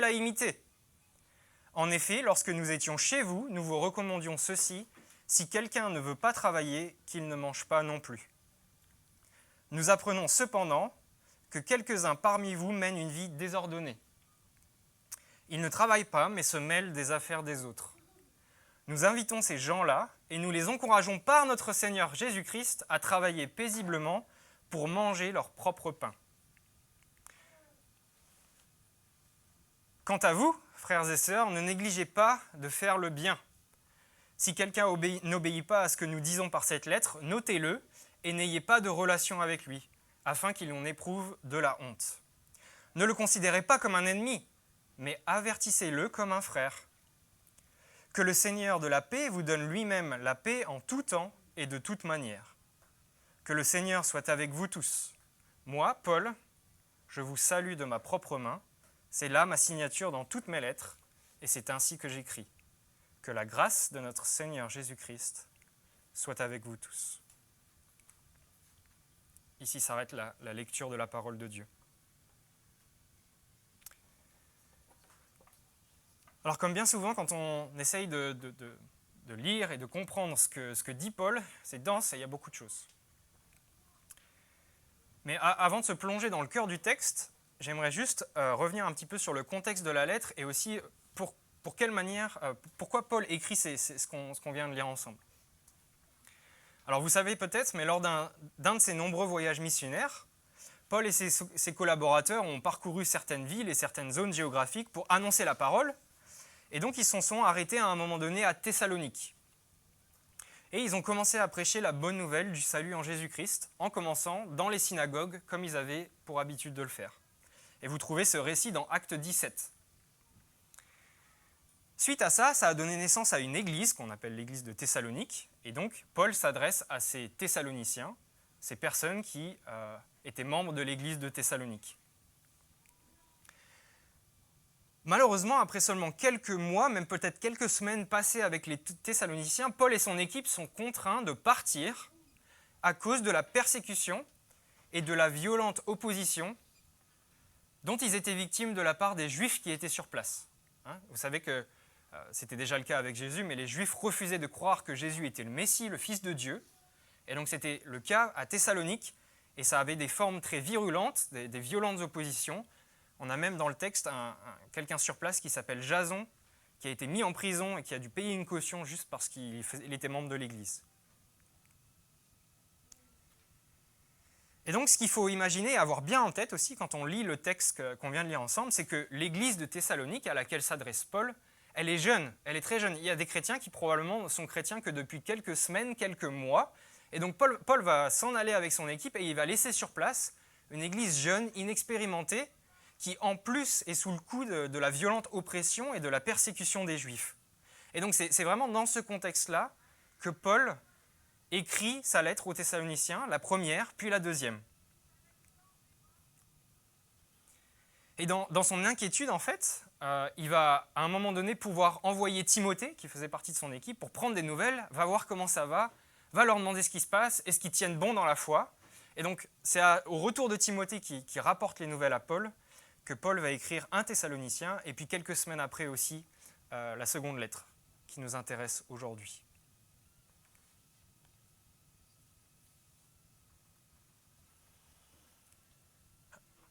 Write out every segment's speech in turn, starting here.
à imiter. En effet, lorsque nous étions chez vous, nous vous recommandions ceci, si quelqu'un ne veut pas travailler, qu'il ne mange pas non plus. Nous apprenons cependant que quelques-uns parmi vous mènent une vie désordonnée. Ils ne travaillent pas, mais se mêlent des affaires des autres. Nous invitons ces gens-là et nous les encourageons par notre Seigneur Jésus-Christ à travailler paisiblement pour manger leur propre pain. Quant à vous, frères et sœurs, ne négligez pas de faire le bien. Si quelqu'un n'obéit pas à ce que nous disons par cette lettre, notez-le et n'ayez pas de relation avec lui, afin qu'il en éprouve de la honte. Ne le considérez pas comme un ennemi, mais avertissez-le comme un frère. Que le Seigneur de la paix vous donne lui-même la paix en tout temps et de toute manière. Que le Seigneur soit avec vous tous. Moi, Paul, je vous salue de ma propre main. C'est là ma signature dans toutes mes lettres, et c'est ainsi que j'écris. Que la grâce de notre Seigneur Jésus-Christ soit avec vous tous. Ici s'arrête la lecture de la parole de Dieu. Alors comme bien souvent, quand on essaye de lire et de comprendre ce que dit Paul, c'est dense et il y a beaucoup de choses. Mais avant de se plonger dans le cœur du texte, j'aimerais juste revenir un petit peu sur le contexte de la lettre et aussi pour quelle manière, pourquoi Paul écrit ce qu'on vient de lire ensemble. Alors vous savez peut-être, mais lors d'un de ses nombreux voyages missionnaires, Paul et ses collaborateurs ont parcouru certaines villes et certaines zones géographiques pour annoncer la parole, et donc ils se sont arrêtés à un moment donné à Thessalonique. Et ils ont commencé à prêcher la bonne nouvelle du salut en Jésus-Christ, en commençant dans les synagogues, comme ils avaient pour habitude de le faire. Et vous trouvez ce récit dans Acte 17. Suite à ça, ça a donné naissance à une église qu'on appelle l'église de Thessalonique. Et donc, Paul s'adresse à ces Thessaloniciens, ces personnes qui étaient membres de l'église de Thessalonique. Malheureusement, après seulement quelques mois, même peut-être quelques semaines passées avec les Thessaloniciens, Paul et son équipe sont contraints de partir à cause de la persécution et de la violente opposition dont ils étaient victimes de la part des Juifs qui étaient sur place. Vous savez que c'était déjà le cas avec Jésus, mais les Juifs refusaient de croire que Jésus était le Messie, le Fils de Dieu. Et donc c'était le cas à Thessalonique, et ça avait des formes très virulentes, des violentes oppositions. On a même dans le texte quelqu'un sur place qui s'appelle Jason, qui a été mis en prison et qui a dû payer une caution juste parce qu'il était membre de l'Église. Et donc ce qu'il faut imaginer et avoir bien en tête aussi quand on lit le texte qu'on vient de lire ensemble, c'est que l'Église de Thessalonique à laquelle s'adresse Paul, elle est jeune, elle est très jeune. Il y a des chrétiens qui probablement ne sont chrétiens que depuis quelques semaines, quelques mois. Et donc Paul va s'en aller avec son équipe et il va laisser sur place une église jeune, inexpérimentée, qui en plus est sous le coup de la violente oppression et de la persécution des Juifs. Et donc c'est vraiment dans ce contexte-là que Paul écrit sa lettre aux Thessaloniciens, la première, puis la deuxième. Et dans son inquiétude, en fait, il va à un moment donné pouvoir envoyer Timothée, qui faisait partie de son équipe, pour prendre des nouvelles, va voir comment ça va leur demander ce qui se passe, est-ce qu'ils tiennent bon dans la foi. Et donc c'est au retour de Timothée qui rapporte les nouvelles à Paul, que Paul va écrire un Thessalonicien, et puis quelques semaines après aussi la seconde lettre, qui nous intéresse aujourd'hui.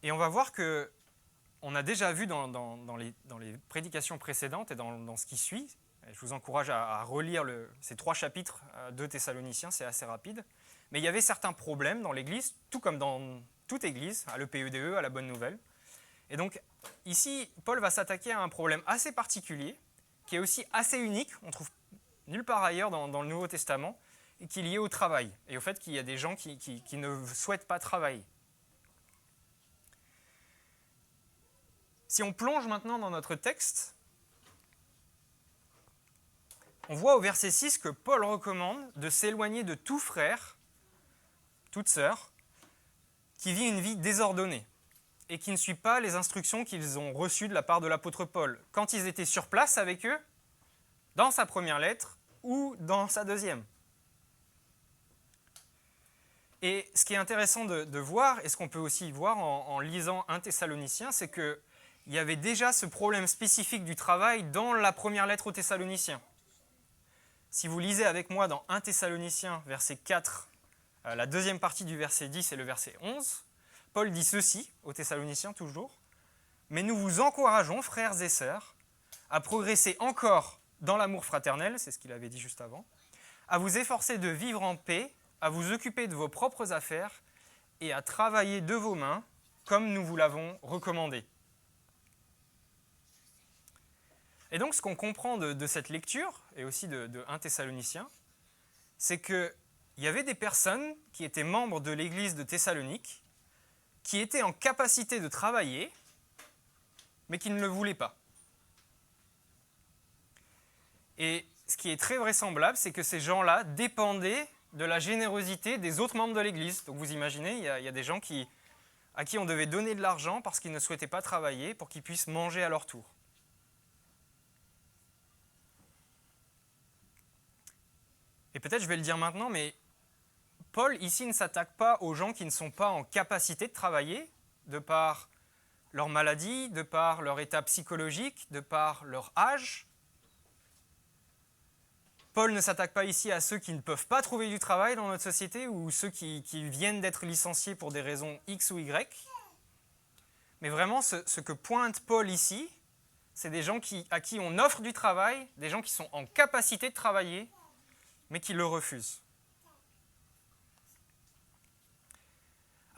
Et on va voir que on a déjà vu dans les prédications précédentes et dans ce qui suit, je vous encourage à relire ces 3 chapitres de Thessaloniciens, c'est assez rapide, mais il y avait certains problèmes dans l'Église, tout comme dans toute Église, à l'EPEDE, à la Bonne Nouvelle. Et donc ici, Paul va s'attaquer à un problème assez particulier, qui est aussi assez unique, on trouve nulle part ailleurs dans le Nouveau Testament, et qui est lié au travail, et au fait qu'il y a des gens qui ne souhaitent pas travailler. Si on plonge maintenant dans notre texte, on voit au verset 6 que Paul recommande de s'éloigner de tout frère, toute sœur, qui vit une vie désordonnée et qui ne suit pas les instructions qu'ils ont reçues de la part de l'apôtre Paul quand ils étaient sur place avec eux, dans sa première lettre ou dans sa deuxième. Et ce qui est intéressant de voir, et ce qu'on peut aussi voir en lisant 1 Thessaloniciens, c'est que il y avait déjà ce problème spécifique du travail dans la première lettre aux Thessaloniciens. Si vous lisez avec moi dans 1 Thessaloniciens, verset 4, la deuxième partie du verset 10 et le verset 11, Paul dit ceci, aux Thessaloniciens toujours, « Mais nous vous encourageons, frères et sœurs, à progresser encore dans l'amour fraternel, c'est ce qu'il avait dit juste avant, à vous efforcer de vivre en paix, à vous occuper de vos propres affaires et à travailler de vos mains, comme nous vous l'avons recommandé. » Et donc, ce qu'on comprend de cette lecture, et aussi de 1 Thessaloniciens, c'est qu'il y avait des personnes qui étaient membres de l'église de Thessalonique, qui étaient en capacité de travailler, mais qui ne le voulaient pas. Et ce qui est très vraisemblable, c'est que ces gens-là dépendaient de la générosité des autres membres de l'église. Donc vous imaginez, il y a des gens à qui on devait donner de l'argent parce qu'ils ne souhaitaient pas travailler, pour qu'ils puissent manger à leur tour. Et peut-être je vais le dire maintenant, mais Paul ici ne s'attaque pas aux gens qui ne sont pas en capacité de travailler, de par leur maladie, de par leur état psychologique, de par leur âge. Paul ne s'attaque pas ici à ceux qui ne peuvent pas trouver du travail dans notre société ou ceux qui viennent d'être licenciés pour des raisons X ou Y. Mais vraiment, ce que pointe Paul ici, c'est des gens à qui on offre du travail, des gens qui sont en capacité de travailler, mais qui le refusent.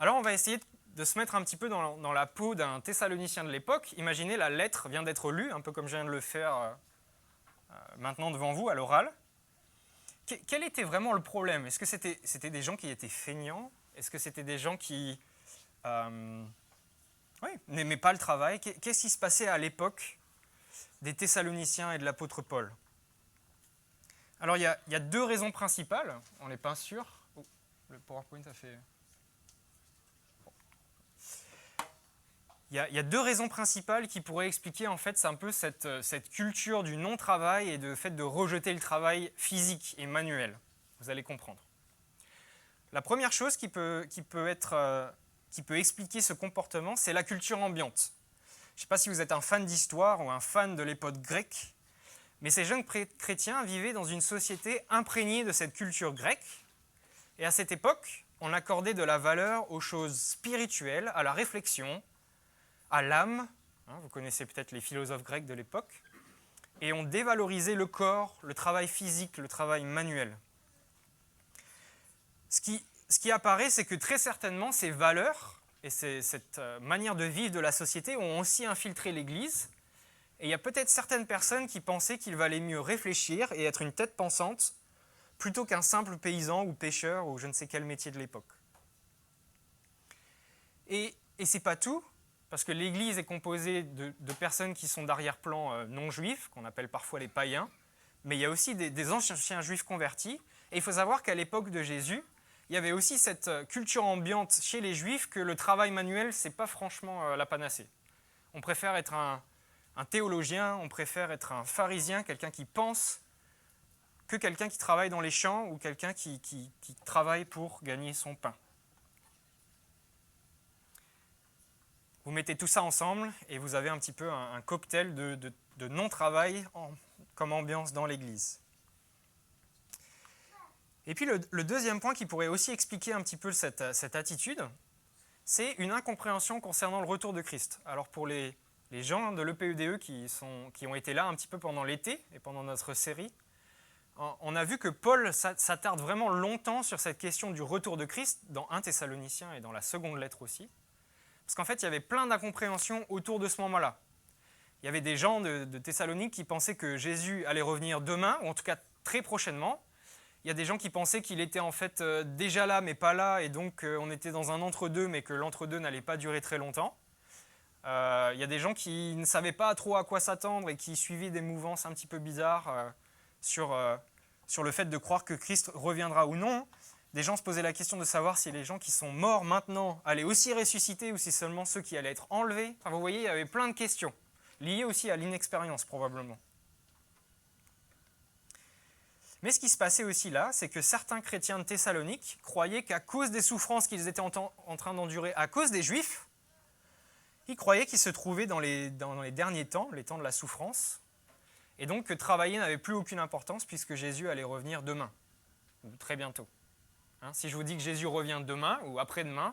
Alors on va essayer de se mettre un petit peu dans la peau d'un Thessalonicien de l'époque. Imaginez, la lettre vient d'être lue, un peu comme je viens de le faire maintenant devant vous, à l'oral. Quel était vraiment le problème? Est-ce que c'était des gens qui étaient feignants? Est-ce que c'était des gens qui n'aimaient pas le travail? Qu'est-ce qui se passait à l'époque des Thessaloniciens et de l'apôtre Paul? Alors il y a deux raisons principales, on n'est pas sûr. Oh, le PowerPoint a fait... Il y a deux raisons principales qui pourraient expliquer en fait, c'est un peu cette culture du non-travail et le fait de rejeter le travail physique et manuel. Vous allez comprendre. La première chose qui peut expliquer ce comportement, c'est la culture ambiante. Je ne sais pas si vous êtes un fan d'histoire ou un fan de l'époque grecque, mais ces jeunes chrétiens vivaient dans une société imprégnée de cette culture grecque. Et à cette époque, on accordait de la valeur aux choses spirituelles, à la réflexion, à l'âme, vous connaissez peut-être les philosophes grecs de l'époque, et on dévalorisait le corps, le travail physique, le travail manuel. Ce qui apparaît, c'est que très certainement ces valeurs et cette manière de vivre de la société ont aussi infiltré l'Église, et il y a peut-être certaines personnes qui pensaient qu'il valait mieux réfléchir et être une tête pensante plutôt qu'un simple paysan ou pêcheur ou je ne sais quel métier de l'époque. Et c'est pas tout. Parce que l'Église est composée de personnes qui sont d'arrière-plan non juifs, qu'on appelle parfois les païens, mais il y a aussi des anciens juifs convertis. Et il faut savoir qu'à l'époque de Jésus, il y avait aussi cette culture ambiante chez les juifs que le travail manuel, ce n'est pas franchement la panacée. On préfère être un théologien, on préfère être un pharisien, quelqu'un qui pense, que quelqu'un qui travaille dans les champs ou quelqu'un qui travaille pour gagner son pain. Vous mettez tout ça ensemble et vous avez un petit peu un cocktail de non-travail comme ambiance dans l'Église. Et puis le deuxième point qui pourrait aussi expliquer un petit peu cette attitude, c'est une incompréhension concernant le retour de Christ. Alors pour les gens de l'EPEDE qui ont été là un petit peu pendant l'été et pendant notre série, on a vu que Paul s'attarde vraiment longtemps sur cette question du retour de Christ dans 1 Thessaloniciens et dans la seconde lettre aussi. Parce qu'en fait, il y avait plein d'incompréhensions autour de ce moment-là. Il y avait des gens de Thessalonique qui pensaient que Jésus allait revenir demain, ou en tout cas très prochainement. Il y a des gens qui pensaient qu'il était en fait déjà là, mais pas là, et donc on était dans un entre-deux, mais que l'entre-deux n'allait pas durer très longtemps. Il y a des gens qui ne savaient pas trop à quoi s'attendre et qui suivaient des mouvances un petit peu bizarres sur le fait de croire que Christ reviendra ou non. Des gens se posaient la question de savoir si les gens qui sont morts maintenant allaient aussi ressusciter ou si seulement ceux qui allaient être enlevés. Enfin, vous voyez, il y avait plein de questions, liées aussi à l'inexpérience probablement. Mais ce qui se passait aussi là, c'est que certains chrétiens de Thessalonique croyaient qu'à cause des souffrances qu'ils étaient en train d'endurer à cause des Juifs, Il croyait qu'il se trouvait dans les derniers temps, les temps de la souffrance, et donc que travailler n'avait plus aucune importance puisque Jésus allait revenir demain, ou très bientôt. Hein, si je vous dis que Jésus revient demain ou après-demain,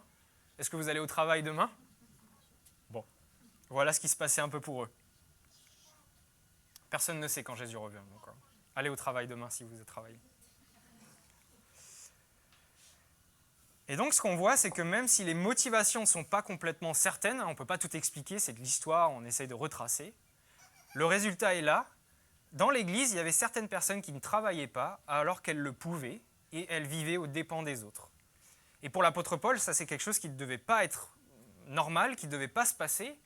est-ce que vous allez au travail demain? Bon, voilà ce qui se passait un peu pour eux. Personne ne sait quand Jésus revient, donc allez au travail demain si vous êtes travaillé. Et donc ce qu'on voit, c'est que même si les motivations ne sont pas complètement certaines, on ne peut pas tout expliquer, c'est de l'histoire, on essaye de retracer, le résultat est là. Dans l'Église, il y avait certaines personnes qui ne travaillaient pas alors qu'elles le pouvaient et elles vivaient aux dépens des autres. Et pour l'apôtre Paul, ça c'est quelque chose qui ne devait pas être normal, qui ne devait pas se passer,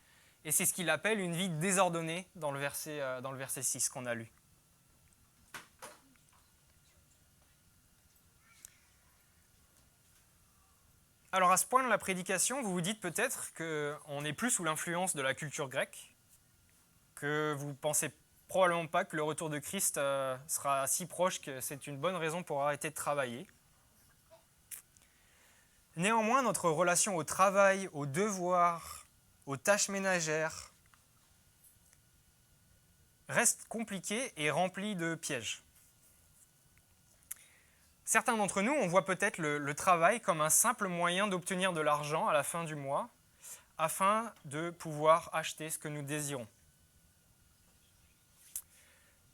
et c'est ce qu'il appelle une vie désordonnée dans le verset 6 qu'on a lu. Alors à ce point de la prédication, vous vous dites peut-être qu'on n'est plus sous l'influence de la culture grecque, que vous ne pensez probablement pas que le retour de Christ sera si proche que c'est une bonne raison pour arrêter de travailler. Néanmoins, notre relation au travail, aux devoirs, aux tâches ménagères reste compliquée et remplie de pièges. Certains d'entre nous, on voit peut-être le travail comme un simple moyen d'obtenir de l'argent à la fin du mois afin de pouvoir acheter ce que nous désirons.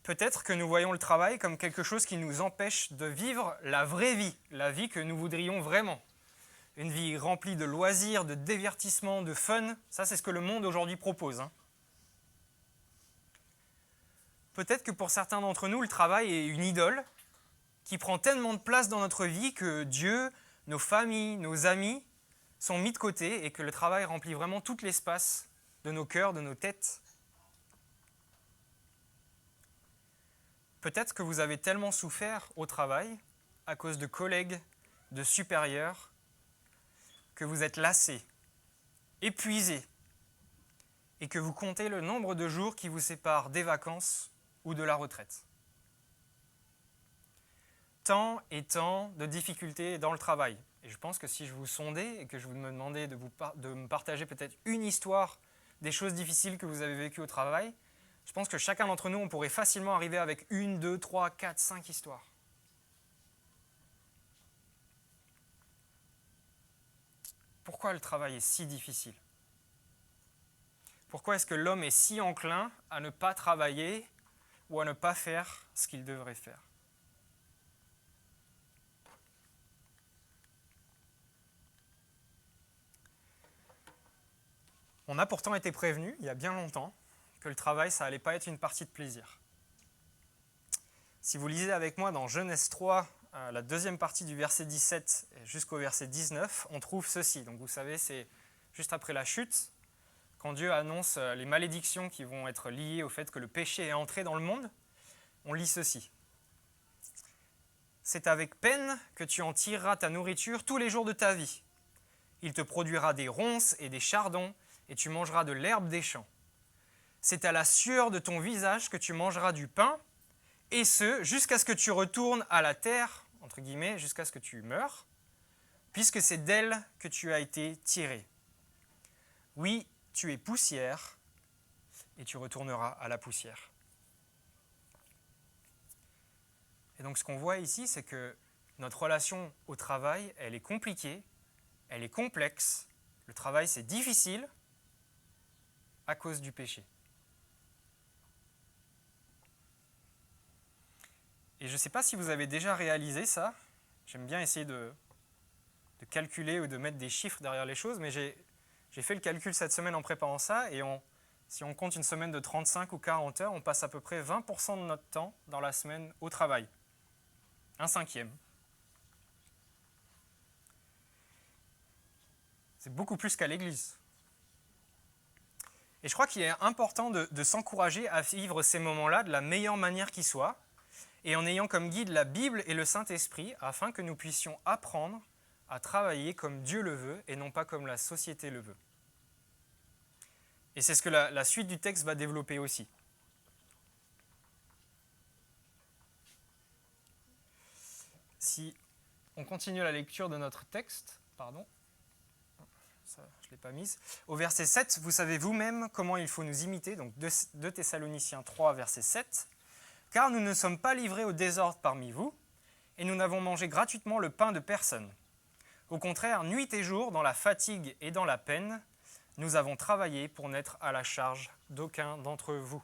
Peut-être que nous voyons le travail comme quelque chose qui nous empêche de vivre la vraie vie, la vie que nous voudrions vraiment. Une vie remplie de loisirs, de divertissements, de fun, ça c'est ce que le monde aujourd'hui propose. Peut-être que pour certains d'entre nous, le travail est une idole qui prend tellement de place dans notre vie que Dieu, nos familles, nos amis sont mis de côté et que le travail remplit vraiment tout l'espace de nos cœurs, de nos têtes. Peut-être que vous avez tellement souffert au travail à cause de collègues, de supérieurs, que vous êtes lassé, épuisé, et que vous comptez le nombre de jours qui vous séparent des vacances ou de la retraite. Tant et tant de difficultés dans le travail. Et je pense que si je vous sondais et que je vous me demandais de me partager peut-être une histoire des choses difficiles que vous avez vécues au travail, je pense que chacun d'entre nous, on pourrait facilement arriver avec 1, 2, 3, 4, 5 histoires. Pourquoi le travail est si difficile? Pourquoi est-ce que l'homme est si enclin à ne pas travailler ou à ne pas faire ce qu'il devrait faire? On a pourtant été prévenu, il y a bien longtemps, que le travail, ça n'allait pas être une partie de plaisir. Si vous lisez avec moi dans Genèse 3, la deuxième partie du verset 17 jusqu'au verset 19, on trouve ceci. Donc vous savez, c'est juste après la chute, quand Dieu annonce les malédictions qui vont être liées au fait que le péché est entré dans le monde, on lit ceci. C'est avec peine que tu en tireras ta nourriture tous les jours de ta vie. Il te produira des ronces et des chardons, et tu mangeras de l'herbe des champs. C'est à la sueur de ton visage que tu mangeras du pain, et ce, jusqu'à ce que tu retournes à la terre, entre guillemets, jusqu'à ce que tu meures, puisque c'est d'elle que tu as été tiré. Oui, tu es poussière, et tu retourneras à la poussière. Et donc ce qu'on voit ici, c'est que notre relation au travail, elle est compliquée, elle est complexe. Le travail, c'est difficile à cause du péché. Et je ne sais pas si vous avez déjà réalisé ça. J'aime bien essayer de calculer ou de mettre des chiffres derrière les choses, mais j'ai fait le calcul cette semaine en préparant ça, et si on compte une semaine de 35 ou 40 heures, on passe à peu près 20% de notre temps dans la semaine au travail. Un cinquième. C'est beaucoup plus qu'à l'église. Et je crois qu'il est important de s'encourager à vivre ces moments-là de la meilleure manière qui soit, et en ayant comme guide la Bible et le Saint-Esprit, afin que nous puissions apprendre à travailler comme Dieu le veut et non pas comme la société le veut. Et c'est ce que la suite du texte va développer aussi. Si on continue la lecture de notre texte, ça, je ne l'ai pas mise. Au verset 7, vous savez vous-même comment il faut nous imiter, donc 2 Thessaloniciens 3, verset 7. « Car nous ne sommes pas livrés au désordre parmi vous, et nous n'avons mangé gratuitement le pain de personne. Au contraire, nuit et jour, dans la fatigue et dans la peine, nous avons travaillé pour n'être à la charge d'aucun d'entre vous.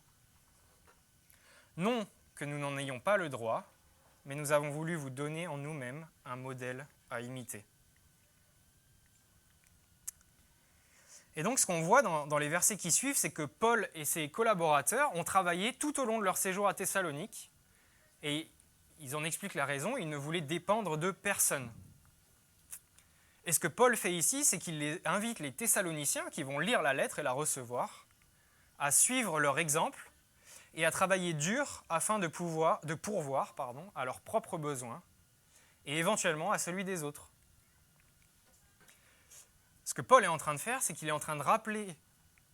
Non que nous n'en ayons pas le droit, mais nous avons voulu vous donner en nous-mêmes un modèle à imiter. » Et donc ce qu'on voit dans les versets qui suivent, c'est que Paul et ses collaborateurs ont travaillé tout au long de leur séjour à Thessalonique, et ils en expliquent la raison, ils ne voulaient dépendre de personne. Et ce que Paul fait ici, c'est qu'il invite les Thessaloniciens, qui vont lire la lettre et la recevoir, à suivre leur exemple et à travailler dur afin de pourvoir à leurs propres besoins et éventuellement à celui des autres. Ce que Paul est en train de faire, c'est qu'il est en train de rappeler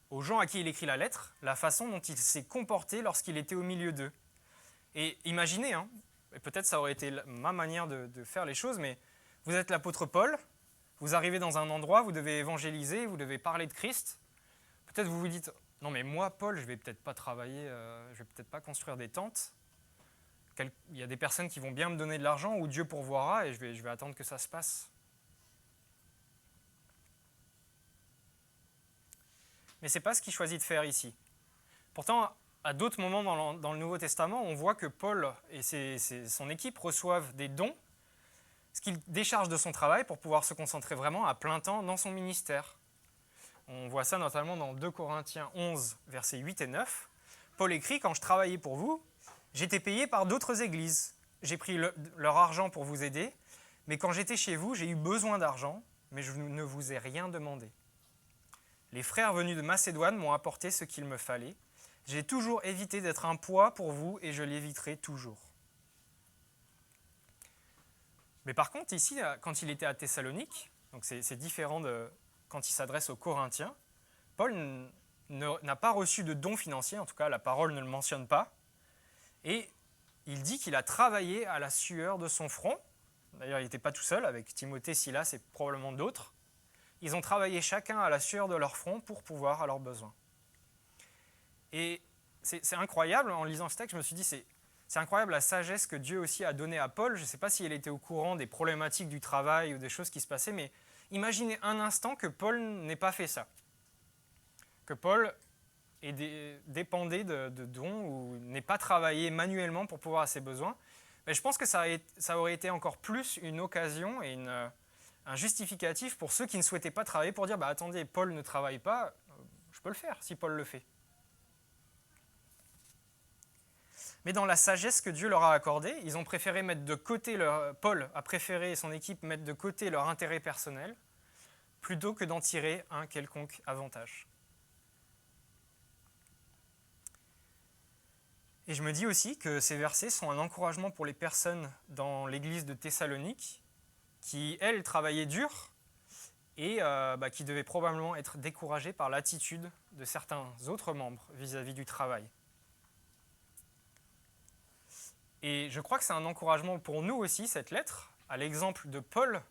aux gens à qui il écrit la lettre la façon dont il s'est comporté lorsqu'il était au milieu d'eux. Et imaginez, et peut-être ça aurait été ma manière de faire les choses, mais vous êtes l'apôtre Paul, vous arrivez dans un endroit, vous devez évangéliser, vous devez parler de Christ. Peut-être vous vous dites, non mais moi, Paul, je ne vais peut-être pas travailler, je ne vais peut-être pas construire des tentes. Il y a des personnes qui vont bien me donner de l'argent ou Dieu pourvoira et je vais attendre que ça se passe. Mais ce n'est pas ce qu'il choisit de faire ici. Pourtant, à d'autres moments dans le Nouveau Testament, on voit que Paul et son équipe reçoivent des dons, ce qu'il décharge de son travail pour pouvoir se concentrer vraiment à plein temps dans son ministère. On voit ça notamment dans 2 Corinthiens 11, versets 8 et 9. Paul écrit « Quand je travaillais pour vous, j'étais payé par d'autres églises. J'ai pris leur argent pour vous aider, mais quand j'étais chez vous, j'ai eu besoin d'argent, mais je ne vous ai rien demandé. Les frères venus de Macédoine m'ont apporté ce qu'il me fallait. J'ai toujours évité d'être un poids pour vous et je l'éviterai toujours. » Mais par contre, ici, quand il était à Thessalonique, donc c'est différent de quand il s'adresse aux Corinthiens, Paul n'a pas reçu de dons financiers, en tout cas la parole ne le mentionne pas, et il dit qu'il a travaillé à la sueur de son front. D'ailleurs, il n'était pas tout seul, avec Timothée, Silas et probablement d'autres. Ils ont travaillé chacun à la sueur de leur front pour pouvoir à leurs besoins. Et c'est incroyable, en lisant ce texte, je me suis dit, c'est incroyable la sagesse que Dieu aussi a donnée à Paul. Je ne sais pas si elle était au courant des problématiques du travail ou des choses qui se passaient, mais imaginez un instant que Paul n'ait pas fait ça. Que Paul dépendait de dons ou n'ait pas travaillé manuellement pour pouvoir à ses besoins. Mais je pense que ça aurait été encore plus une occasion et un justificatif pour ceux qui ne souhaitaient pas travailler pour dire « attendez, Paul ne travaille pas, je peux le faire si Paul le fait ». Mais dans la sagesse que Dieu leur a accordée, ils ont préféré mettre de côté Paul a préféré et son équipe mettre de côté leur intérêt personnel plutôt que d'en tirer un quelconque avantage. Et je me dis aussi que ces versets sont un encouragement pour les personnes dans l'église de Thessalonique qui, elles, travaillaient dur et qui devaient probablement être découragées par l'attitude de certains autres membres vis-à-vis du travail. Et je crois que c'est un encouragement pour nous aussi, cette lettre, à l'exemple de Paul.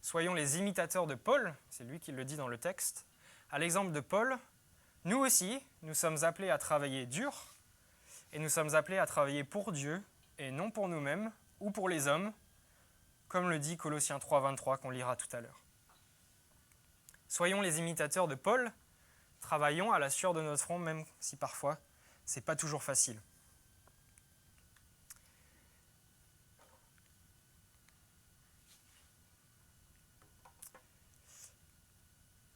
Soyons les imitateurs de Paul, c'est lui qui le dit dans le texte. À l'exemple de Paul, nous aussi, nous sommes appelés à travailler dur, et nous sommes appelés à travailler pour Dieu, et non pour nous-mêmes ou pour les hommes, comme le dit Colossiens 3, 23 qu'on lira tout à l'heure. Soyons les imitateurs de Paul, travaillons à la sueur de notre front, même si parfois, ce n'est pas toujours facile.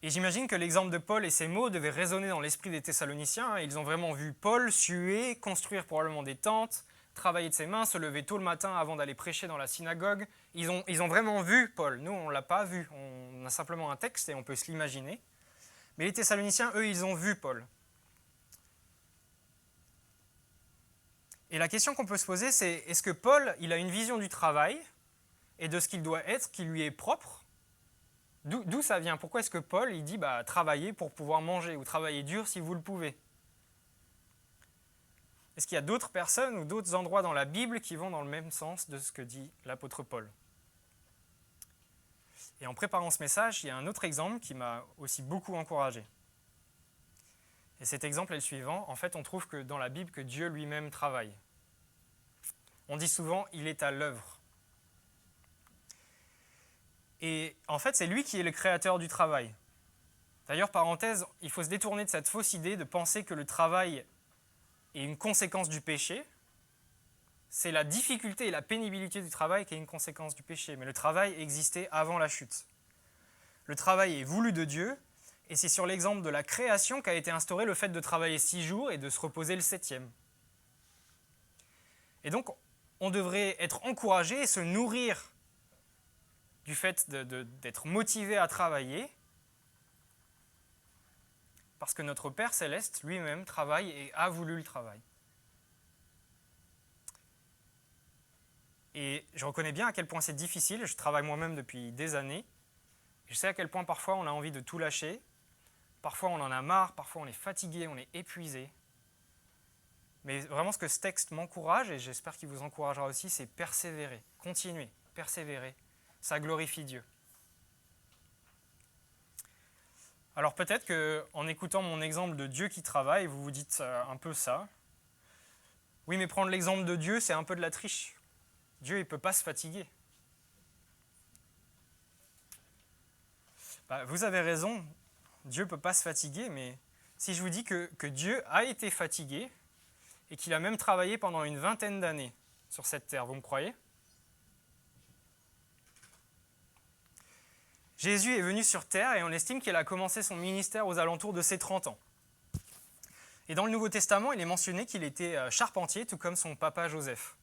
Et j'imagine que l'exemple de Paul et ses mots devaient résonner dans l'esprit des Thessaloniciens. Ils ont vraiment vu Paul suer, construire probablement des tentes, travailler de ses mains, se lever tôt le matin avant d'aller prêcher dans la synagogue. Ils ont vraiment vu Paul. Nous, on ne l'a pas vu. On a simplement un texte et on peut se l'imaginer. Mais les Thessaloniciens, eux, ils ont vu Paul. Et la question qu'on peut se poser, c'est est-ce que Paul, il a une vision du travail et de ce qu'il doit être, qui lui est propre ? D'où ça vient? Pourquoi est-ce que Paul il dit travaillez pour pouvoir manger ou travaillez dur si vous le pouvez? Est-ce qu'il y a d'autres personnes ou d'autres endroits dans la Bible qui vont dans le même sens de ce que dit l'apôtre Paul? Et en préparant ce message, il y a un autre exemple qui m'a aussi beaucoup encouragé. Et cet exemple est le suivant. En fait, on trouve que dans la Bible que Dieu lui-même travaille. On dit souvent « il est à l'œuvre ». Et en fait, c'est lui qui est le créateur du travail. D'ailleurs, parenthèse, il faut se détourner de cette fausse idée de penser que le travail est une conséquence du péché. C'est la difficulté et la pénibilité du travail qui est une conséquence du péché. Mais le travail existait avant la chute. Le travail est voulu de Dieu, et c'est sur l'exemple de la création qu'a été instauré le fait de travailler 6 jours et de se reposer le 7e. Et donc, on devrait être encouragé et se nourrir du fait d'être motivé à travailler, parce que notre Père Céleste lui-même travaille et a voulu le travail. Et je reconnais bien à quel point c'est difficile, je travaille moi-même depuis des années, je sais à quel point parfois on a envie de tout lâcher, parfois on en a marre, parfois on est fatigué, on est épuisé. Mais vraiment ce que ce texte m'encourage, et j'espère qu'il vous encouragera aussi, c'est persévérer, continuer, persévérer. Ça glorifie Dieu. Alors peut-être qu'en écoutant mon exemple de Dieu qui travaille, vous vous dites un peu ça. Oui, mais prendre l'exemple de Dieu, c'est un peu de la triche. Dieu, il ne peut pas se fatiguer. Vous avez raison, Dieu ne peut pas se fatiguer, mais si je vous dis que Dieu a été fatigué et qu'il a même travaillé pendant une 20aine d'années sur cette terre, vous me croyez ? Jésus est venu sur terre et on estime qu'il a commencé son ministère aux alentours de ses 30 ans. Et dans le Nouveau Testament, il est mentionné qu'il était charpentier, tout comme son papa Joseph.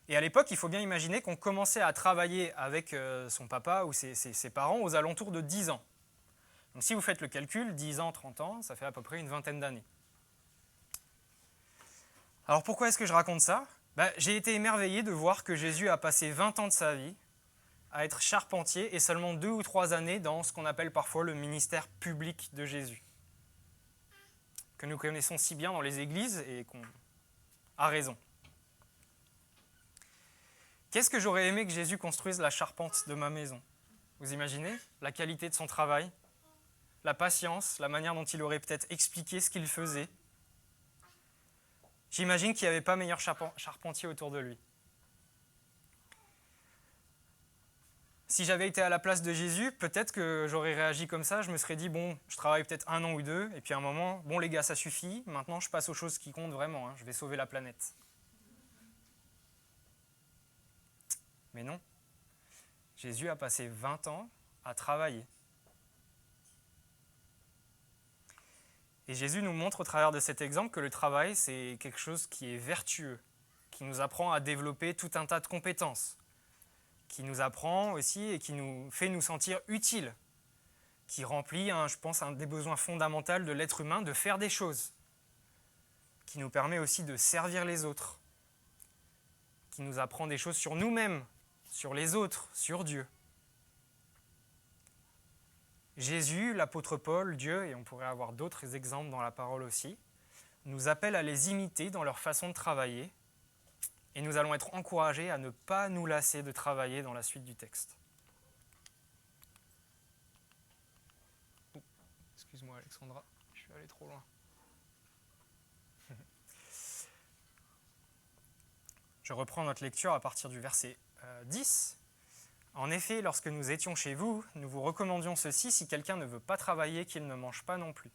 Et à l'époque, il faut bien imaginer qu'on commençait à travailler avec son papa ou ses parents aux alentours de 10 ans. Donc si vous faites le calcul, 10 ans, 30 ans, ça fait à peu près une 20aine d'années. Alors pourquoi est-ce que je raconte ça ? J'ai été émerveillé de voir que Jésus a passé 20 ans de sa vie à être charpentier et seulement 2 ou 3 années dans ce qu'on appelle parfois le ministère public de Jésus, que nous connaissons si bien dans les églises et qu'on a raison. Qu'est-ce que j'aurais aimé que Jésus construise la charpente de ma maison ? Vous imaginez la qualité de son travail, la patience, la manière dont il aurait peut-être expliqué ce qu'il faisait. J'imagine qu'il n'y avait pas meilleur charpentier autour de lui. Si j'avais été à la place de Jésus, peut-être que j'aurais réagi comme ça, je me serais dit, bon, je travaille peut-être 1 an ou 2, et puis à un moment, bon les gars, ça suffit, maintenant je passe aux choses qui comptent vraiment, je vais sauver la planète. Mais non, Jésus a passé 20 ans à travailler. Et Jésus nous montre au travers de cet exemple que le travail, c'est quelque chose qui est vertueux, qui nous apprend à développer tout un tas de compétences, qui nous apprend aussi et qui nous fait nous sentir utiles, qui remplit, je pense, un des besoins fondamentaux de l'être humain de faire des choses, qui nous permet aussi de servir les autres, qui nous apprend des choses sur nous-mêmes, sur les autres, sur Dieu. Jésus, l'apôtre Paul, Dieu, et on pourrait avoir d'autres exemples dans la parole aussi, nous appelle à les imiter dans leur façon de travailler, et nous allons être encouragés à ne pas nous lasser de travailler dans la suite du texte. Excuse-moi Alexandra, je suis allé trop loin. Je reprends notre lecture à partir du verset 10. En effet, lorsque nous étions chez vous, nous vous recommandions ceci: si quelqu'un ne veut pas travailler, qu'il ne mange pas non plus.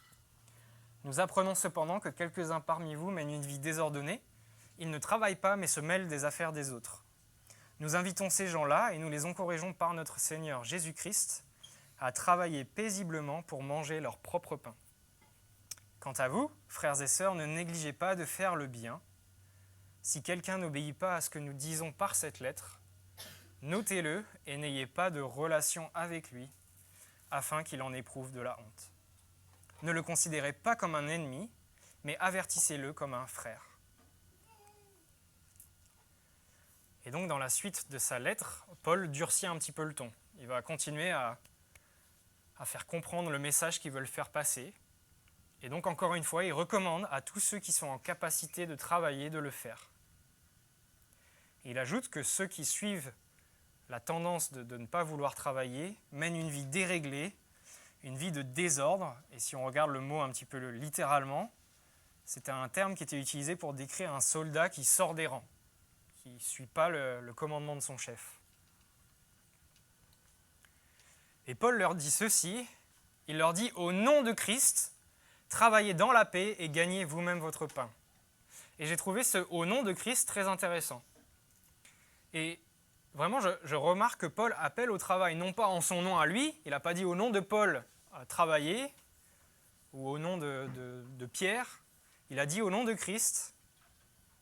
Nous apprenons cependant que quelques-uns parmi vous mènent une vie désordonnée. Ils ne travaillent pas, mais se mêlent des affaires des autres. Nous invitons ces gens-là et nous les encourageons par notre Seigneur Jésus-Christ à travailler paisiblement pour manger leur propre pain. Quant à vous, frères et sœurs, ne négligez pas de faire le bien. Si quelqu'un n'obéit pas à ce que nous disons par cette lettre, notez-le et n'ayez pas de relation avec lui, afin qu'il en éprouve de la honte. Ne le considérez pas comme un ennemi, mais avertissez-le comme un frère. Et donc dans la suite de sa lettre, Paul durcit un petit peu le ton. Il va continuer à faire comprendre le message qu'ils veulent faire passer. Et donc encore une fois, il recommande à tous ceux qui sont en capacité de travailler de le faire. Et il ajoute que ceux qui suivent la tendance de ne pas vouloir travailler, mène une vie déréglée, une vie de désordre. Et si on regarde le mot un petit peu littéralement, c'était un terme qui était utilisé pour décrire un soldat qui sort des rangs, qui ne suit pas le commandement de son chef. Et Paul leur dit ceci, il leur dit « Au nom de Christ, travaillez dans la paix et gagnez vous-même votre pain. » Et j'ai trouvé ce « au nom de Christ » très intéressant. Et vraiment, je remarque que Paul appelle au travail, non pas en son nom à lui, il n'a pas dit au nom de Paul travailler, ou au nom de Pierre, il a dit au nom de Christ,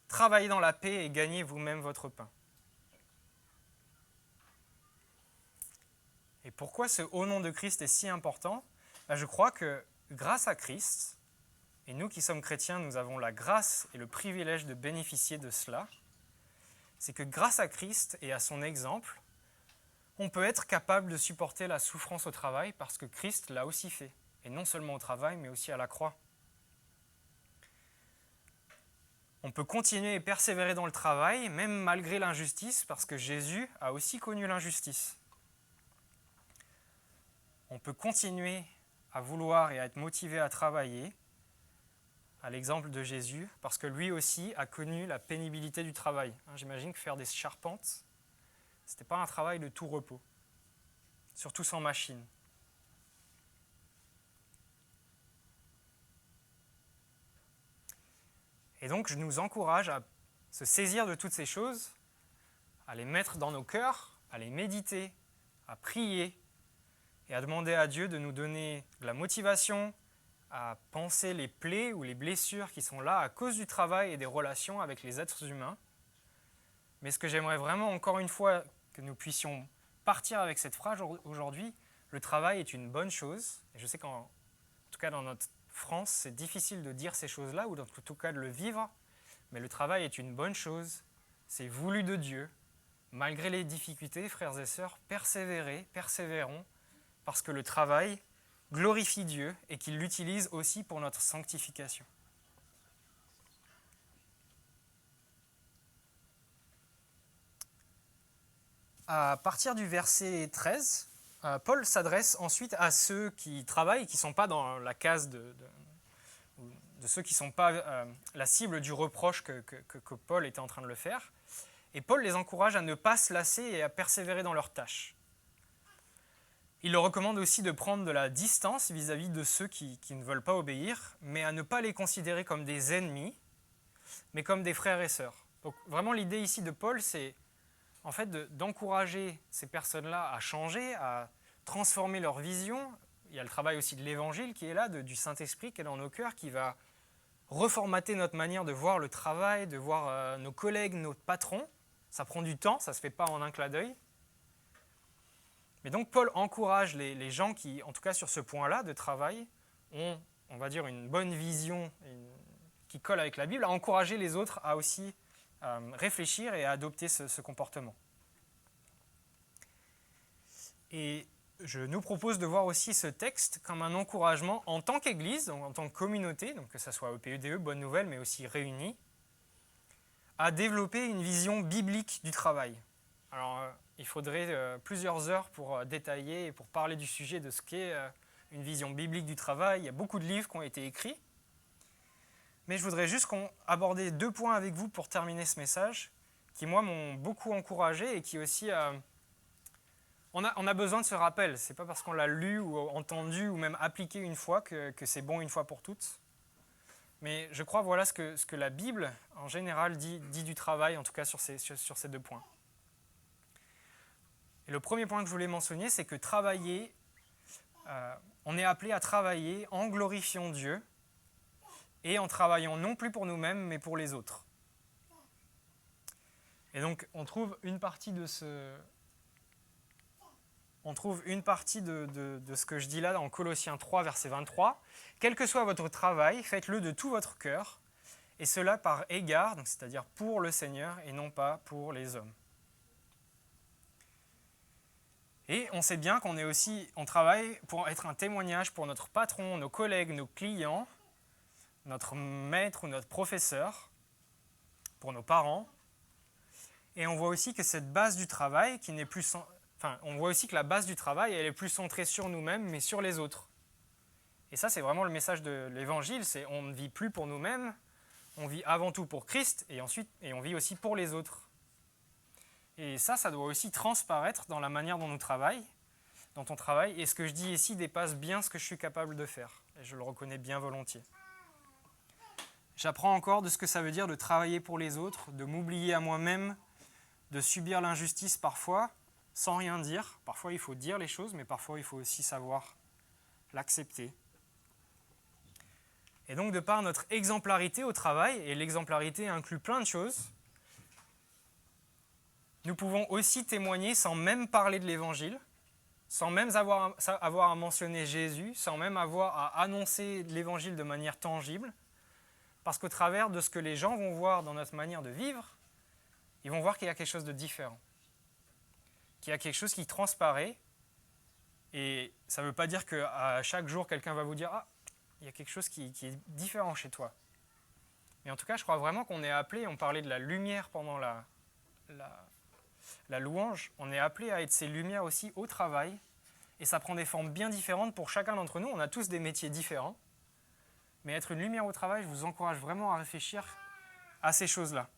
travaillez dans la paix et gagnez vous-même votre pain. Et pourquoi ce au nom de Christ est si important ? Je crois que grâce à Christ, et nous qui sommes chrétiens, nous avons la grâce et le privilège de bénéficier de cela, c'est que grâce à Christ et à son exemple, on peut être capable de supporter la souffrance au travail parce que Christ l'a aussi fait. Et non seulement au travail, mais aussi à la croix. On peut continuer et persévérer dans le travail, même malgré l'injustice, parce que Jésus a aussi connu l'injustice. On peut continuer à vouloir et à être motivé à travailler, à l'exemple de Jésus, parce que lui aussi a connu la pénibilité du travail. J'imagine que faire des charpentes, ce n'était pas un travail de tout repos, surtout sans machine. Et donc, je nous encourage à se saisir de toutes ces choses, à les mettre dans nos cœurs, à les méditer, à prier et à demander à Dieu de nous donner de la motivation, à penser les plaies ou les blessures qui sont là à cause du travail et des relations avec les êtres humains. Mais ce que j'aimerais vraiment, encore une fois, que nous puissions partir avec cette phrase aujourd'hui, le travail est une bonne chose. Et je sais qu'en tout cas dans notre France, c'est difficile de dire ces choses-là, ou en tout cas de le vivre, mais le travail est une bonne chose, c'est voulu de Dieu. Malgré les difficultés, frères et sœurs, persévérons, parce que le travail glorifie Dieu et qu'il l'utilise aussi pour notre sanctification. À partir du verset 13, Paul s'adresse ensuite à ceux qui travaillent et qui ne sont pas dans la case de ceux qui ne sont pas la cible du reproche que Paul était en train de le faire. Et Paul les encourage à ne pas se lasser et à persévérer dans leurs tâches. Il leur recommande aussi de prendre de la distance vis-à-vis de ceux qui ne veulent pas obéir, mais à ne pas les considérer comme des ennemis, mais comme des frères et sœurs. Donc vraiment l'idée ici de Paul, c'est en fait d'encourager ces personnes-là à changer, à transformer leur vision. Il y a le travail aussi de l'Évangile qui est là, du Saint-Esprit qui est dans nos cœurs, qui va reformater notre manière de voir le travail, de voir nos collègues, nos patrons. Ça prend du temps, ça ne se fait pas en un clin d'œil. Mais donc Paul encourage les gens qui, en tout cas sur ce point-là de travail, ont, on va dire, une bonne vision qui colle avec la Bible, à encourager les autres à aussi réfléchir et à adopter ce comportement. Et je nous propose de voir aussi ce texte comme un encouragement en tant qu'Église, donc en tant que communauté, donc que ce soit au PEDE, Bonne Nouvelle, mais aussi réunis, à développer une vision biblique du travail. Alors, il faudrait plusieurs heures pour détailler et pour parler du sujet de ce qu'est une vision biblique du travail. Il y a beaucoup de livres qui ont été écrits. Mais je voudrais juste aborder 2 points avec vous pour terminer ce message, qui, moi, m'ont beaucoup encouragé et qui aussi... On a besoin de ce rappel. Ce n'est pas parce qu'on l'a lu ou entendu ou même appliqué une fois que c'est bon une fois pour toutes. Mais je crois, voilà ce que la Bible, en général, dit du travail, en tout cas sur ces 2 points. Et le premier point que je voulais mentionner, c'est que travailler, on est appelé à travailler en glorifiant Dieu et en travaillant non plus pour nous-mêmes, mais pour les autres. Et donc, on trouve une partie de ce que je dis là dans Colossiens 3, verset 23. « Quel que soit votre travail, faites-le de tout votre cœur, et cela par égard, donc c'est-à-dire pour le Seigneur et non pas pour les hommes. » Et on sait bien on travaille pour être un témoignage pour notre patron, nos collègues, nos clients, notre maître ou notre professeur, pour nos parents. Et on voit aussi que cette base du travail, qui n'est plus on voit aussi que la base du travail, elle est plus centrée sur nous-mêmes, mais sur les autres. Et ça, c'est vraiment le message de l'Évangile, c'est on ne vit plus pour nous-mêmes, on vit avant tout pour Christ, et on vit aussi pour les autres. Et ça doit aussi transparaître dans la manière dont on travaille. Et ce que je dis ici dépasse bien ce que je suis capable de faire. Et je le reconnais bien volontiers. J'apprends encore de ce que ça veut dire de travailler pour les autres, de m'oublier à moi-même, de subir l'injustice parfois, sans rien dire. Parfois, il faut dire les choses, mais parfois, il faut aussi savoir l'accepter. Et donc, de par notre exemplarité au travail, et l'exemplarité inclut plein de choses, nous pouvons aussi témoigner sans même parler de l'Évangile, sans même avoir à mentionner Jésus, sans même avoir à annoncer l'Évangile de manière tangible, parce qu'au travers de ce que les gens vont voir dans notre manière de vivre, ils vont voir qu'il y a quelque chose de différent, qu'il y a quelque chose qui transparaît, et ça ne veut pas dire qu'à chaque jour, quelqu'un va vous dire « Ah, il y a quelque chose qui est différent chez toi ». Mais en tout cas, je crois vraiment qu'on est appelé, on parlait de la lumière pendant la louange, on est appelé à être ces lumières aussi au travail, et ça prend des formes bien différentes pour chacun d'entre nous. On a tous des métiers différents, mais être une lumière au travail, je vous encourage vraiment à réfléchir à ces choses-là.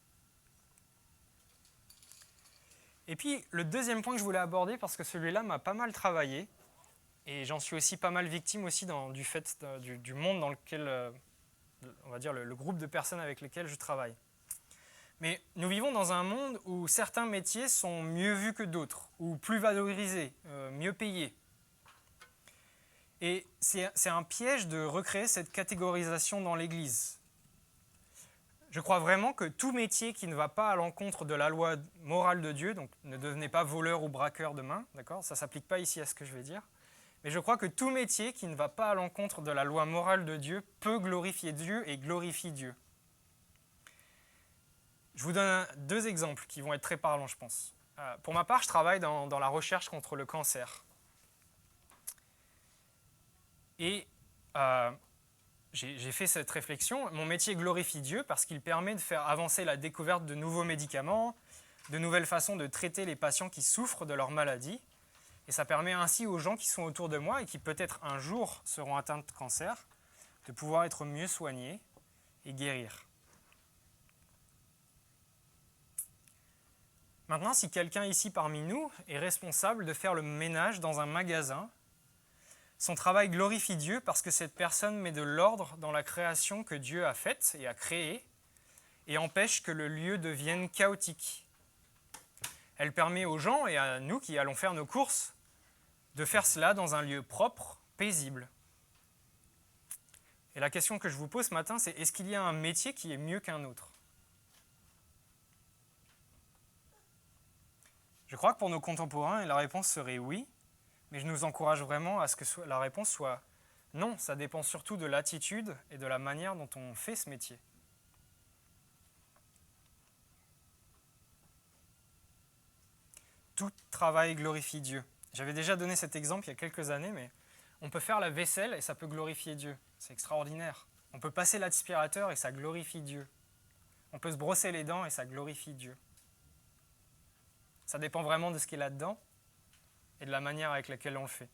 Et puis, le deuxième point que je voulais aborder, parce que celui-là m'a pas mal travaillé, et j'en suis aussi pas mal victime aussi du fait du monde dans lequel, on va dire, le groupe de personnes avec lesquelles je travaille. Mais nous vivons dans un monde où certains métiers sont mieux vus que d'autres, ou plus valorisés, mieux payés. Et c'est un piège de recréer cette catégorisation dans l'Église. Je crois vraiment que tout métier qui ne va pas à l'encontre de la loi morale de Dieu, donc ne devenez pas voleur ou braqueur demain, d'accord ? Ça ne s'applique pas ici à ce que je vais dire. Mais je crois que tout métier qui ne va pas à l'encontre de la loi morale de Dieu peut glorifier Dieu et glorifie Dieu. Je vous donne deux exemples qui vont être très parlants, je pense. Pour ma part, je travaille dans la recherche contre le cancer. Et j'ai fait cette réflexion. Mon métier glorifie Dieu parce qu'il permet de faire avancer la découverte de nouveaux médicaments, de nouvelles façons de traiter les patients qui souffrent de leur maladie. Et ça permet ainsi aux gens qui sont autour de moi et qui peut-être un jour seront atteints de cancer, de pouvoir être mieux soignés et guérir. Maintenant, si quelqu'un ici parmi nous est responsable de faire le ménage dans un magasin, son travail glorifie Dieu parce que cette personne met de l'ordre dans la création que Dieu a faite et a créée et empêche que le lieu devienne chaotique. Elle permet aux gens et à nous qui allons faire nos courses de faire cela dans un lieu propre, paisible. Et la question que je vous pose ce matin, c'est est-ce qu'il y a un métier qui est mieux qu'un autre ? Je crois que pour nos contemporains, la réponse serait oui, mais je nous encourage vraiment à ce que la réponse soit non, ça dépend surtout de l'attitude et de la manière dont on fait ce métier. Tout travail glorifie Dieu. J'avais déjà donné cet exemple il y a quelques années, mais on peut faire la vaisselle et ça peut glorifier Dieu. C'est extraordinaire. On peut passer l'aspirateur et ça glorifie Dieu. On peut se brosser les dents et ça glorifie Dieu. Ça dépend vraiment de ce qui est là-dedans et de la manière avec laquelle on le fait.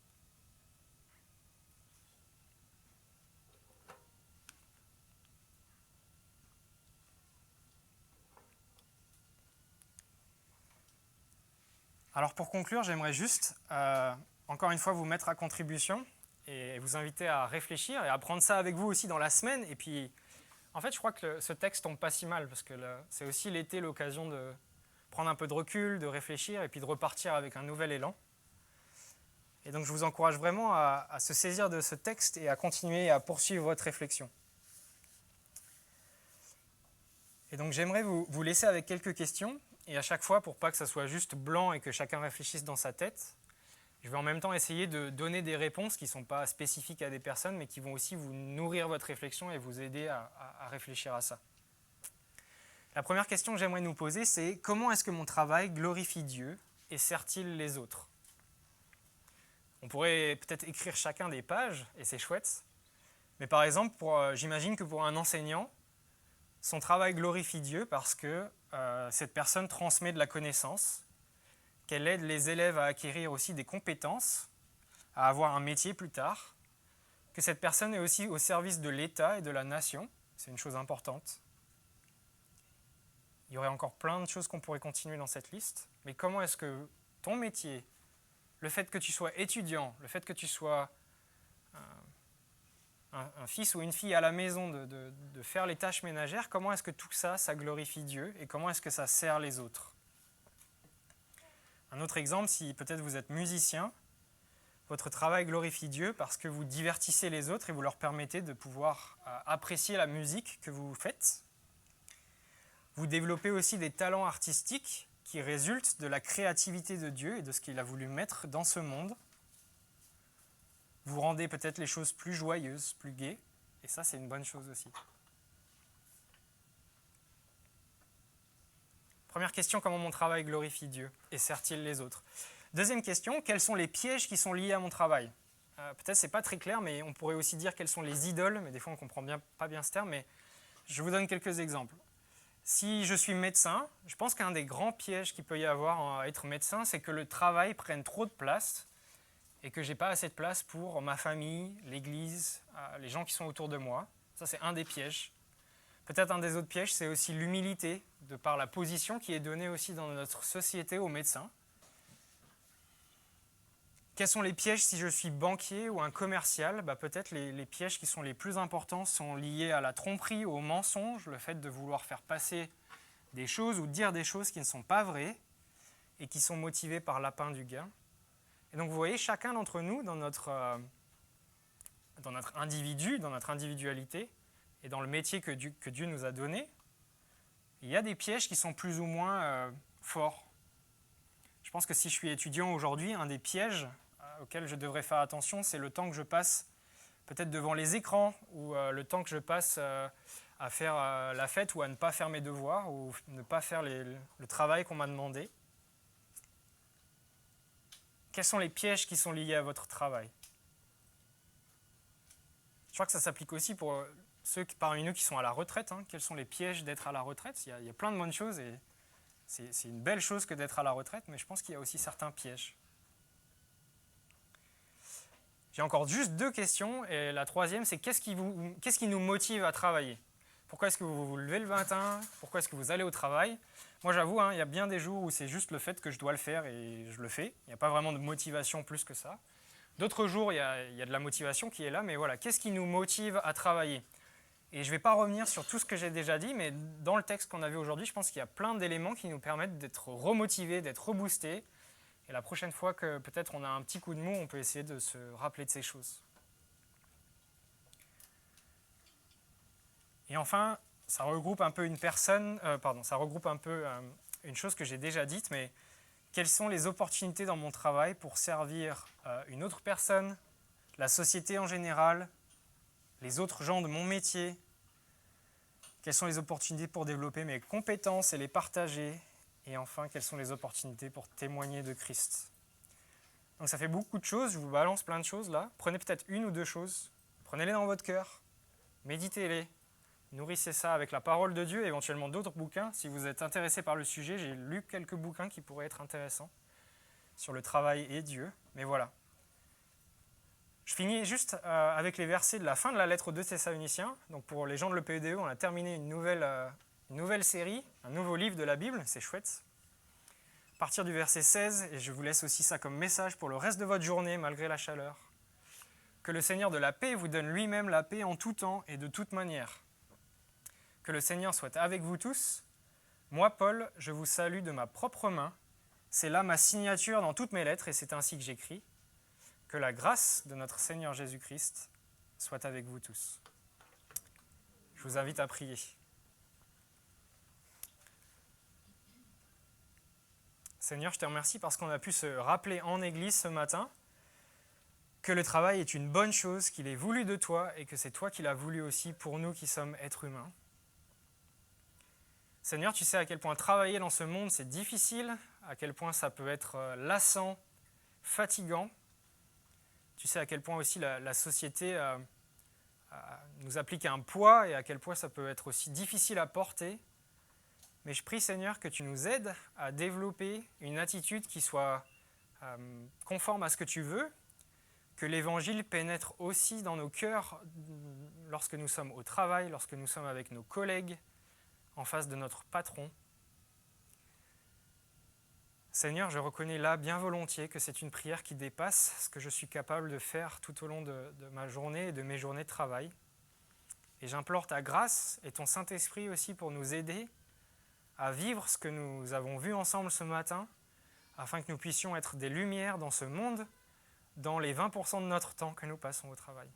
Alors pour conclure, j'aimerais juste, encore une fois, vous mettre à contribution et vous inviter à réfléchir et à prendre ça avec vous aussi dans la semaine. Et puis, en fait, je crois que ce texte tombe pas si mal parce que c'est aussi l'été l'occasion de prendre un peu de recul, de réfléchir et puis de repartir avec un nouvel élan. Et donc je vous encourage vraiment à se saisir de ce texte et à continuer à poursuivre votre réflexion. Et donc j'aimerais vous laisser avec quelques questions, et à chaque fois, pour pas que ça soit juste blanc et que chacun réfléchisse dans sa tête, je vais en même temps essayer de donner des réponses qui ne sont pas spécifiques à des personnes, mais qui vont aussi vous nourrir votre réflexion et vous aider à réfléchir à ça. La première question que j'aimerais nous poser, c'est comment est-ce que mon travail glorifie Dieu et sert-il les autres ? On pourrait peut-être écrire chacun des pages, et c'est chouette. Mais par exemple, j'imagine que pour un enseignant, Son travail glorifie Dieu parce que cette personne transmet de la connaissance, qu'elle aide les élèves à acquérir aussi des compétences, à avoir un métier plus tard, que cette personne est aussi au service de l'État et de la nation, c'est une chose importante. Il y aurait encore plein de choses qu'on pourrait continuer dans cette liste, mais comment est-ce que ton métier, le fait que tu sois étudiant, le fait que tu sois un fils ou une fille à la maison de faire les tâches ménagères, comment est-ce que tout ça, ça glorifie Dieu et comment est-ce que ça sert les autres? Un autre exemple, si peut-être vous êtes musicien, votre travail glorifie Dieu parce que vous divertissez les autres et vous leur permettez de pouvoir apprécier la musique que vous faites. Vous développez aussi des talents artistiques qui résultent de la créativité de Dieu et de ce qu'il a voulu mettre dans ce monde. Vous rendez peut-être les choses plus joyeuses, plus gaies, et ça c'est une bonne chose aussi. Première question, comment mon travail glorifie Dieu et sert-il les autres? Deuxième question, quels sont les pièges qui sont liés à mon travail? Peut-être c'est pas très clair, mais on pourrait aussi dire quelles sont les idoles, mais des fois on ne comprend pas bien ce terme, mais je vous donne quelques exemples. Si je suis médecin, je pense qu'un des grands pièges qu'il peut y avoir à être médecin, c'est que le travail prenne trop de place et que je n'ai pas assez de place pour ma famille, l'église, les gens qui sont autour de moi. Ça, c'est un des pièges. Peut-être un des autres pièges, c'est aussi l'humilité, de par la position qui est donnée aussi dans notre société aux médecins. Quels sont les pièges si je suis banquier ou un commercial? Peut-être les pièges qui sont les plus importants sont liés à la tromperie, au mensonge, le fait de vouloir faire passer des choses ou dire des choses qui ne sont pas vraies et qui sont motivées par l'appât du gain. Et donc vous voyez, chacun d'entre nous, dans notre individu, dans notre individualité et dans le métier que Dieu nous a donné, il y a des pièges qui sont plus ou moins forts. Je pense que si je suis étudiant aujourd'hui, un des pièges auxquels je devrais faire attention, c'est le temps que je passe peut-être devant les écrans ou le temps que je passe à faire la fête ou à ne pas faire mes devoirs ou ne pas faire le travail qu'on m'a demandé. Quels sont les pièges qui sont liés à votre travail? Je crois que ça s'applique aussi pour ceux parmi nous qui sont à la retraite. Quels sont les pièges d'être à la retraite? Il y a plein de bonnes choses et c'est une belle chose que d'être à la retraite, mais je pense qu'il y a aussi certains pièges. J'ai encore juste 2 questions et la troisième, c'est qu'est-ce qui nous motive à travailler? Pourquoi est-ce que vous vous levez le matin? Pourquoi est-ce que vous allez au travail? Moi, j'avoue, il y a bien des jours où c'est juste le fait que je dois le faire et je le fais. Il n'y a pas vraiment de motivation plus que ça. D'autres jours, il y a de la motivation qui est là, mais voilà, qu'est-ce qui nous motive à travailler? Et je ne vais pas revenir sur tout ce que j'ai déjà dit, mais dans le texte qu'on a vu aujourd'hui, je pense qu'il y a plein d'éléments qui nous permettent d'être remotivés, d'être reboostés. Et la prochaine fois que peut-être on a un petit coup de mou, on peut essayer de se rappeler de ces choses. Et enfin, ça regroupe un peu une chose que j'ai déjà dite, mais quelles sont les opportunités dans mon travail pour servir une autre personne, la société en général, les autres gens de mon métier? Quelles sont les opportunités pour développer mes compétences et les partager? Et enfin, quelles sont les opportunités pour témoigner de Christ? Donc ça fait beaucoup de choses, je vous balance plein de choses là. Prenez peut-être 1 ou 2 choses, prenez-les dans votre cœur, méditez-les, nourrissez ça avec la parole de Dieu, éventuellement d'autres bouquins. Si vous êtes intéressé par le sujet, j'ai lu quelques bouquins qui pourraient être intéressants sur le travail et Dieu. Mais voilà. Je finis juste avec les versets de la fin de la lettre de Thessaloniciens. Donc pour les gens de l'EPEDE, on a terminé une nouvelle série, un nouveau livre de la Bible, c'est chouette. À partir du verset 16, et je vous laisse aussi ça comme message pour le reste de votre journée, malgré la chaleur. Que le Seigneur de la paix vous donne lui-même la paix en tout temps et de toute manière. Que le Seigneur soit avec vous tous. Moi, Paul, je vous salue de ma propre main. C'est là ma signature dans toutes mes lettres et c'est ainsi que j'écris. Que la grâce de notre Seigneur Jésus-Christ soit avec vous tous. Je vous invite à prier. Seigneur, je te remercie parce qu'on a pu se rappeler en Église ce matin que le travail est une bonne chose, qu'il est voulu de toi et que c'est toi qui l'as voulu aussi pour nous qui sommes êtres humains. Seigneur, tu sais à quel point travailler dans ce monde c'est difficile, à quel point ça peut être lassant, fatigant. Tu sais à quel point aussi la société nous applique un poids et à quel point ça peut être aussi difficile à porter. Mais je prie, Seigneur, que tu nous aides à développer une attitude qui soit conforme à ce que tu veux, que l'Évangile pénètre aussi dans nos cœurs lorsque nous sommes au travail, lorsque nous sommes avec nos collègues, en face de notre patron. Seigneur, je reconnais là bien volontiers que c'est une prière qui dépasse ce que je suis capable de faire tout au long de ma journée et de mes journées de travail. Et j'implore ta grâce et ton Saint-Esprit aussi pour nous aider à vivre ce que nous avons vu ensemble ce matin, afin que nous puissions être des lumières dans ce monde, dans les 20% de notre temps que nous passons au travail.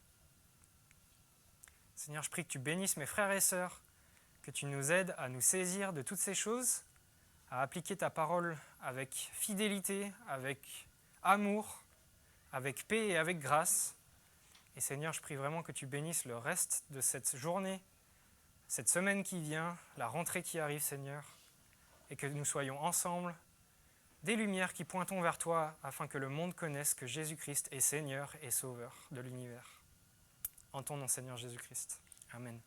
Seigneur, je prie que tu bénisses mes frères et sœurs, que tu nous aides à nous saisir de toutes ces choses, à appliquer ta parole avec fidélité, avec amour, avec paix et avec grâce. Et Seigneur, je prie vraiment que tu bénisses le reste de cette journée, cette semaine qui vient, la rentrée qui arrive, Seigneur, et que nous soyons ensemble des lumières qui pointons vers toi afin que le monde connaisse que Jésus-Christ est Seigneur et Sauveur de l'univers. En ton nom, Seigneur Jésus-Christ. Amen.